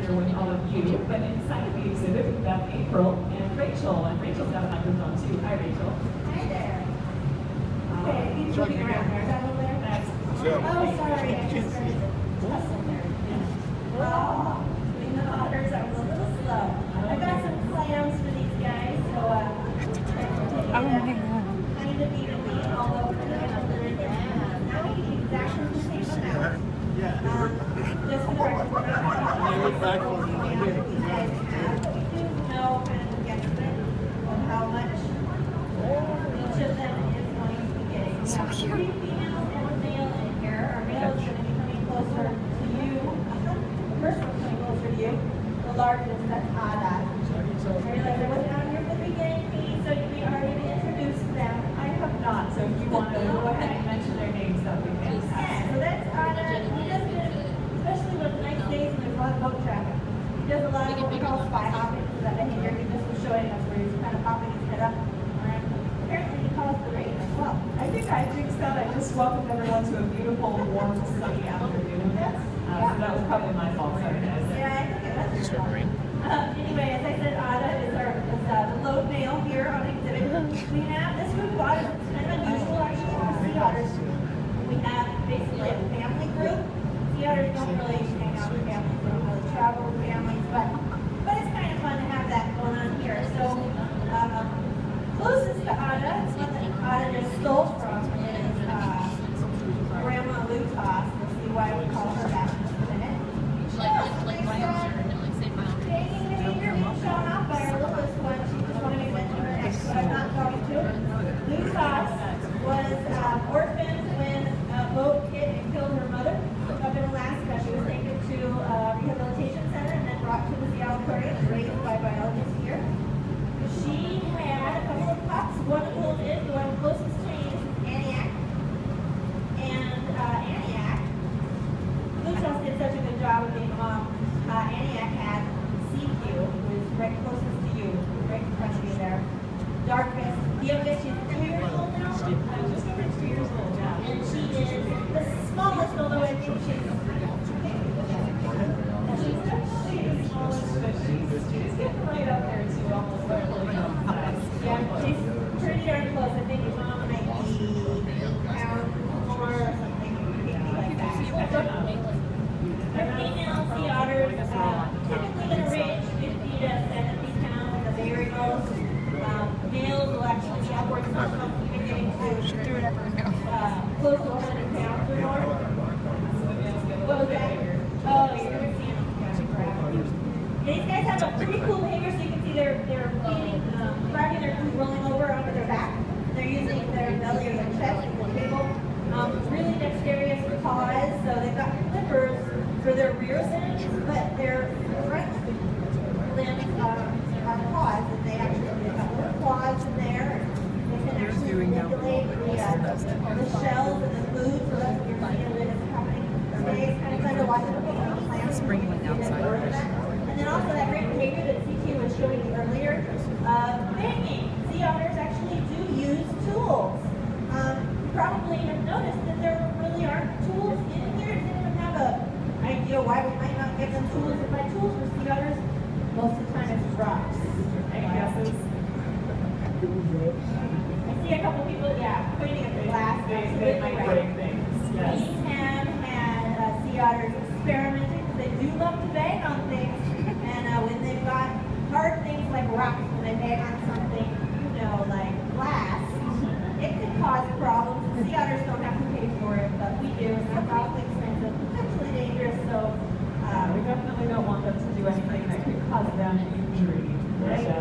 here with all of you. But inside of the exhibit, we've got April and Rachel. And Rachel's got a microphone too. Hi, Rachel. Hi there. Okay, he's moving around there. Is that over there? That's Oh, sorry. I just started to tussle there. Oh, being the otters, I was a little slow. I got some clams for these guys, so kind of evenly, although kind of in a little bit. Not eating exactly the same amount. Just for the record, we're not back on the but we do know kind of the guesstimate of how much each of them is going to be getting. We have 3 females and a male in here. Our male is going to be coming closer to you. The first one's coming closer to you. The largest, that's Ada. I realized I wasn't out here for the beginning piece, so we already introduced them. I have not, so if you want to go ahead and mention their names, that would be fantastic. Yeah, so that's Ada. He does this, especially with nice days and there's a lot of boat traffic. He does a lot of what we call spy hopping, so that behavior he just was showing us where he's kind of popping his head up. And apparently he calls the rain as well. I think I jinxed out. I just welcomed everyone to a beautiful, warm, sunny afternoon. So that was probably my fault. Sorry, guys. Yeah, I think it was. Anyway, as I said, Ada is the lone male here on exhibit. We have this group of otters. It's kind of unusual actually for sea otters. We have basically a family group. Sea otters don't really hang out with families, they don't really travel with families, but it's kind of fun to have that going on here. So closest to Ada, it's one that Ada just stole from is Grandma Lutas. We'll see why we call her that in a minute. Dating behavior being shown off by our littlest one. She just wanted to mention her next, but I'm not talking to her. Lutas was orphaned when a boat hit and killed her mother up in Alaska. She was taken to a rehabilitation center and then brought to the Aquarium and raised by biologists here. She had a couple of pups. One of whom is the one closest to me. This is Aniak. And Aniak, Lutas did such a good job of being a mom. Aniak had CQ, who is right closest to you, right in front of you there. Darkest. The youngest, she's 2 years old now. Just over 2 years old now. And she is the smallest, although I think she's She's the smallest, but she's getting right up there too, almost like really size. Yeah, she's pretty darn close. I think your mom might be pound more or something like that. Our female sea otters typically in a range 50 to 70 pounds at the very most. Males will actually be upwards of even getting to close to 100 pounds or more. What was that? Oh, you're going to see them. These guys have a pretty cool behavior, so you can see they're feeding, dragging their food rolling over onto their back. They're using their belly or their chest as a table. Really dexterous paws, so they've got flippers for their rear limbs, but their front limbs are paws, and they actually have got little claws in there. They can actually manipulate the shells and the food, so that's what you're seeing that is happening today. It's kind of fun to watch it. Sprinkling outside. And then also that great behavior that CT was showing you earlier, banging. Sea otters actually do use tools. You probably have noticed that there really aren't tools in here. Does anyone have an idea why we might not give them tools? And by tools for sea otters, most of the time it's rocks. Any guesses? I see a couple people, pointing at the glass. They might break things, yes. We have had sea otters experimenting because they do love to bang on things. And when they've got hard things like rocks, when they bang on something, like glass, it could cause problems. And sea otters don't have to pay for it, but we do. And that's awfully expensive, potentially dangerous. So we definitely don't want them to do anything that could cause them injury.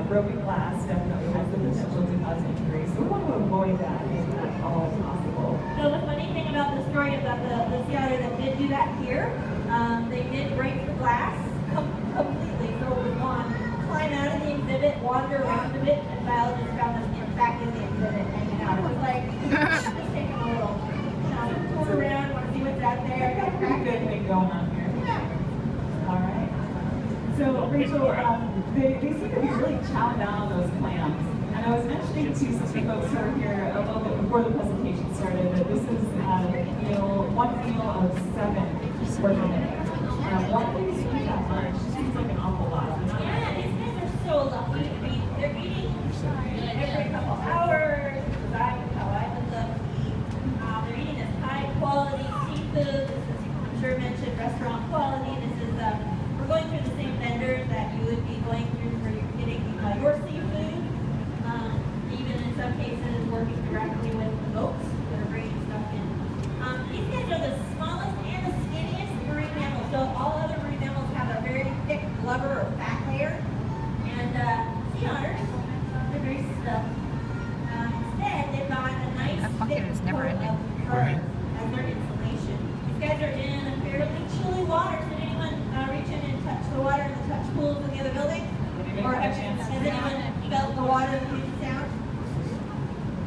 Broken glass definitely has the potential to cause injury, so we want to avoid that if at all possible. So the funny thing about the story about the sea otter that did do that here, they did break the glass completely, so it was gone. Climb out of the exhibit, wander around a bit, and biologists found them back in the exhibit hanging out. It was like, just taking a little, tour around, want to see what's out there. Got a pretty good thing going on here. Yeah. All right. So, Rachel, they seem to be really chowing down on those clams. And I was mentioning to some folks who were here a little bit before the presentation started that this is one meal of 7 per minute. One thing to eat that much. blubber or fat layer. And sea otters, they're very slow. Instead, they've got a nice That bucket thick is never coat ending. of carbon as their insulation. These guys are in a fairly chilly water. Did anyone reach in and touch the water in the touch pools in the other building? Or has anyone felt the water in the Puget Sound?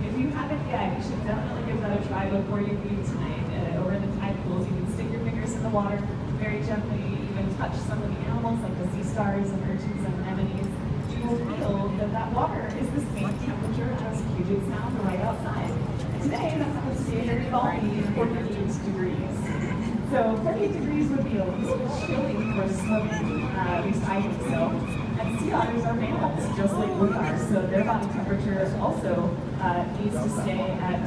If you haven't yet, you should definitely give that a try before you leave tonight. Over in the tide pools, you can stick your fingers in the water very gently, even touch some of the animals like the sea stars and urchins and anemones. You will feel that that water is the same temperature as Puget Sound right outside. And today, that happens to be very balmy, 48 degrees. So 48 degrees would be a little chilly for swimming, at least I think so. And sea otters are mammals, just like we are, so their body temperature also needs to stay at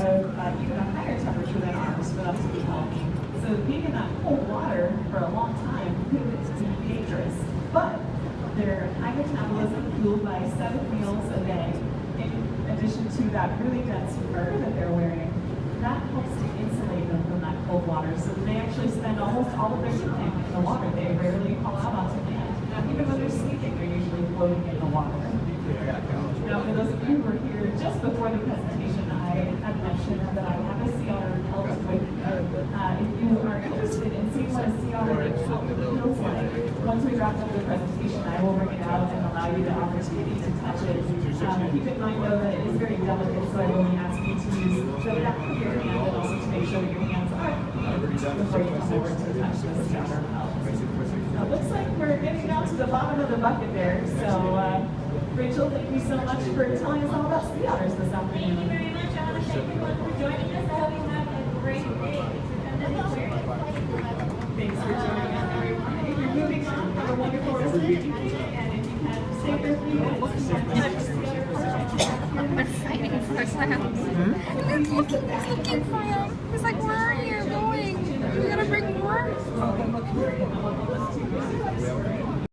even a higher temperature than ours for them to be healthy. So being in that cold water for a long time could be dangerous. But their high metabolism, fueled by 7 meals a day, in addition to that really dense fur that they're wearing, that helps to insulate them from that cold water. So they actually spend almost all of their time in the water. They rarely call out onto land. Even when they're sleeping, they're usually floating in the water. Now, for those of you who were here just before the presentation, I had mentioned that I have a sea otter pelt with me. If you are interested in seeing what a sea otter pelt feels like, once we wrap up the presentation, I will bring it out and allow you the opportunity to touch it. Keep in mind, though, that it is very delicate, so I will only ask you to use the back of your hand and also to make sure that your hands are clean before you come over to touch the sea otter pelt. It looks like we're getting down to the bottom of the bucket there, so Rachel, thank you so much for telling us all about sea otters this afternoon. Thank you very much. I want to thank everyone for joining us. I hope you have a great day. Thanks for joining us, everyone. If you're moving on, have a wonderful rest of the evening, and if you can stay here for a few minutes, They're fighting for his house. He's looking for him. He's like, where are